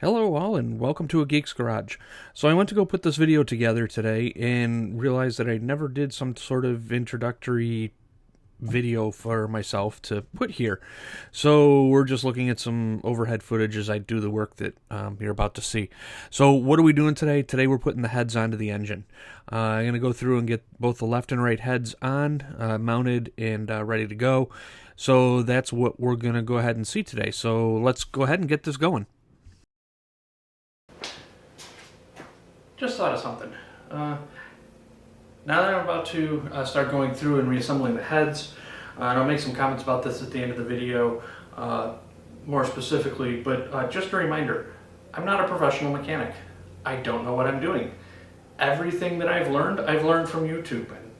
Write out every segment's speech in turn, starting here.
Hello all and welcome to A Geek's Garage. So I went to go put this video together today and realized that I never did some sort of introductory video for myself to put here. So we're just looking at some overhead footage as I do the work that you're about to see. So what are we doing today? Today we're putting the heads onto the engine. I'm going to go through and get both the left and right heads on, mounted and ready to go. So that's what we're going to go ahead and see today. So let's go ahead and get this going. Just thought of something. Now that I'm about to start going through and reassembling the heads, and I'll make some comments about this at the end of the video more specifically, but just a reminder, I'm not a professional mechanic. I don't know what I'm doing. Everything that I've learned from YouTube. And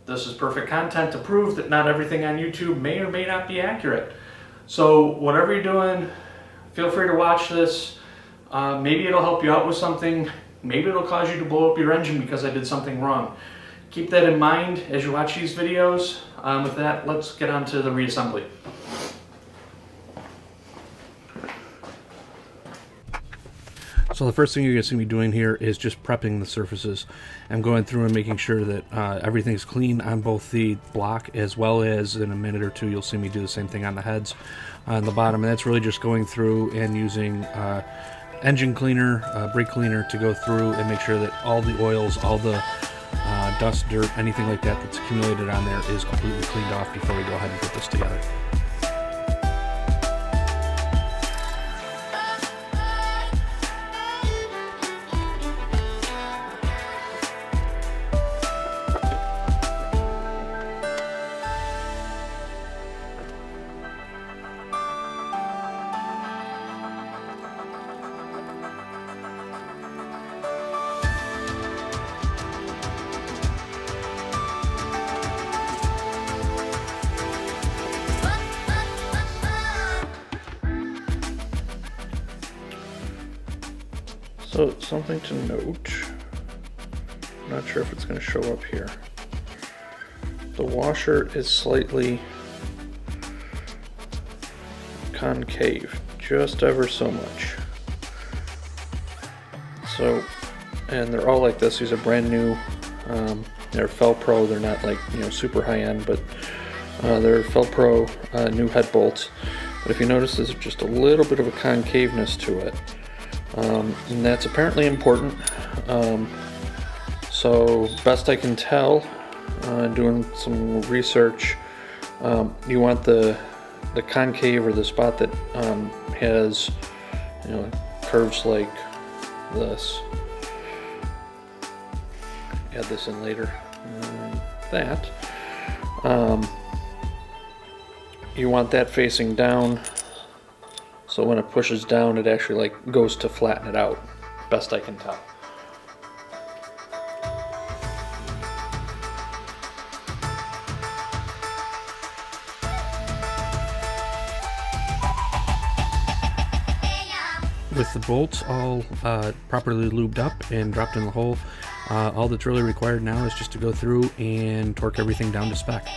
this is perfect content to prove that not everything on YouTube may or may not be accurate. So whatever you're doing, feel free to watch this. Maybe it'll help you out with something. Maybe it'll cause you to blow up your engine because I did something wrong. Keep that in mind as you watch these videos. With that, let's get on to the reassembly. So the first thing you're going to see me doing here is just prepping the surfaces. I'm going through and making sure that everything's clean on both the block as well as in a minute or two you'll see me do the same thing on the heads on the bottom. And that's really just going through and using engine cleaner, brake cleaner to go through and make sure that all the oils, all the dust, dirt, anything like that that's accumulated on there is completely cleaned off before we go ahead and put this together. So something to note, I'm not sure if it's going to show up here. The washer is slightly concave, just ever so much. So, and they're all like this. These are brand new. They're Felpro. They're not like, super high end, but they're Felpro new head bolts. But if you notice, there's just a little bit of a concaveness to it. And that's apparently important. So best I can tell, doing some research, you want the concave, or the spot that has curves like this. Add this in later. That you want that facing down. So when it pushes down, it actually goes to flatten it out, best I can tell. With the bolts all properly lubed up and dropped in the hole, all that's really required now is just to go through and torque everything down to spec.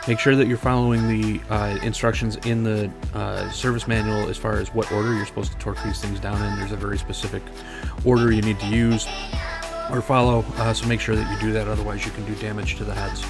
Make sure that you're following the instructions in the service manual as far as what order you're supposed to torque these things down in. There's a very specific order you need to use or follow, so make sure that you do that, otherwise you can do damage to the heads.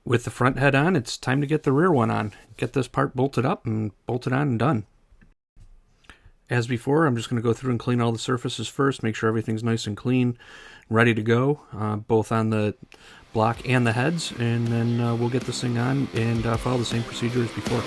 With the front head on, it's time to get the rear one on. Get this part bolted up and bolted on and done. As before, I'm just going to go through and clean all the surfaces first, make sure everything's nice and clean, ready to go, both on the block and the heads, and then we'll get this thing on and follow the same procedure as before.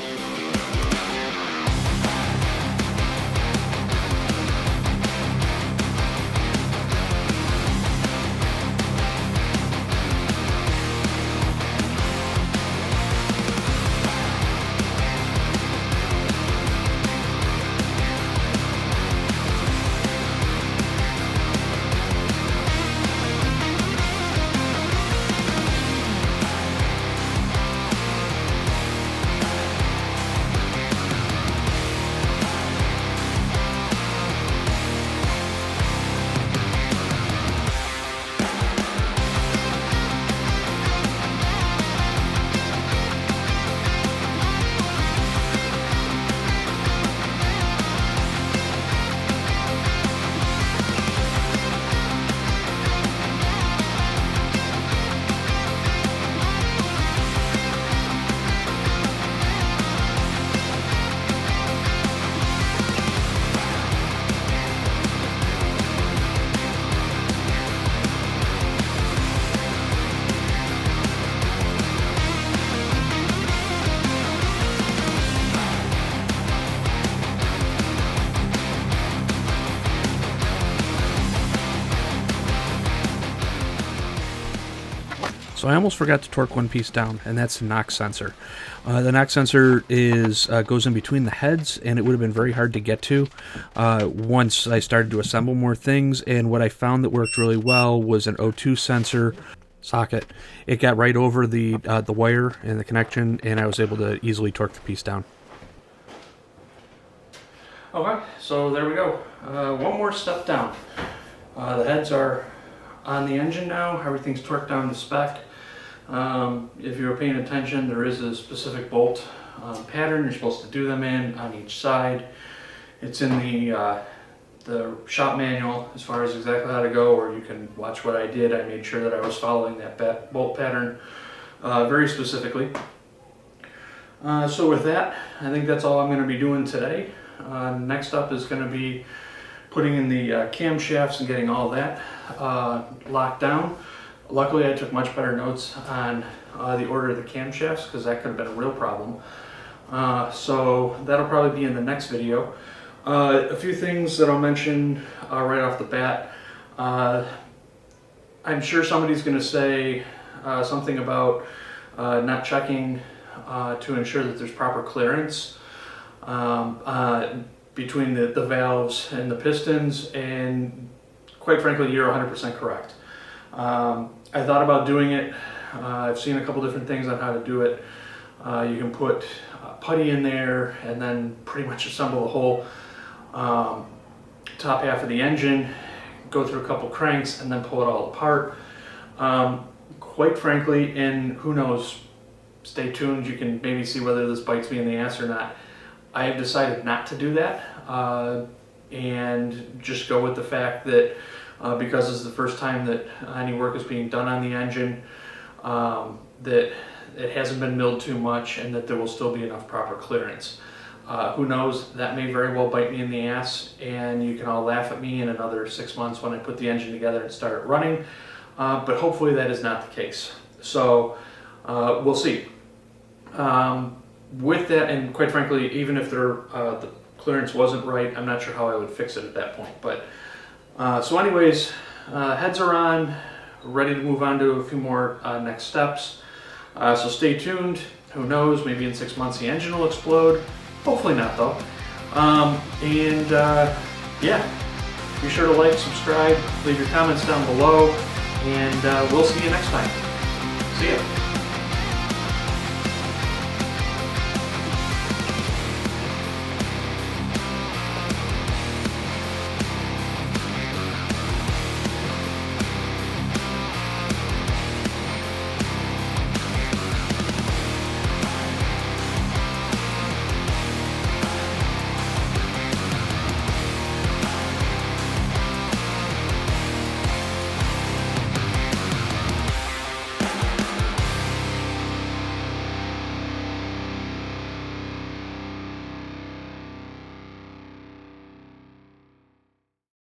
So I almost forgot to torque one piece down, and that's the knock sensor. The knock sensor goes in between the heads, and it would have been very hard to get to once I started to assemble more things. And what I found that worked really well was an O2 sensor socket. It got right over the wire and the connection, and I was able to easily torque the piece down. Okay, so there we go. One more step down. The heads are on the engine now. Everything's torqued down to spec. If you were paying attention, there is a specific bolt pattern you're supposed to do them in on each side. It's in the shop manual as far as exactly how to go, or you can watch what I did. I made sure that I was following that bolt pattern very specifically. So with that, I think that's all I'm going to be doing today. Next up is going to be putting in the camshafts and getting all that locked down. Luckily, I took much better notes on the order of the camshafts, because that could have been a real problem. So that'll probably be in the next video. A few things that I'll mention right off the bat. I'm sure somebody's going to say something about not checking to ensure that there's proper clearance between the valves and the pistons, and quite frankly, you're 100% correct. I thought about doing it. I've seen a couple different things on how to do it. You can put putty in there and then pretty much assemble the whole top half of the engine, go through a couple cranks, and then pull it all apart. Quite frankly, and who knows, stay tuned, you can maybe see whether this bites me in the ass or not. I have decided not to do that and just go with the fact that because this is the first time that any work is being done on the engine, that it hasn't been milled too much and that there will still be enough proper clearance. Who knows, that may very well bite me in the ass, and you can all laugh at me in another 6 months when I put the engine together and start it running, but hopefully that is not the case. So we'll see. With that, and quite frankly, even if the clearance wasn't right, I'm not sure how I would fix it at that point. But so anyways, heads are on, ready to move on to a few more next steps. So stay tuned. Who knows, maybe in 6 months the engine will explode. Hopefully not though. Yeah, be sure to like, subscribe, leave your comments down below, and we'll see you next time. See ya.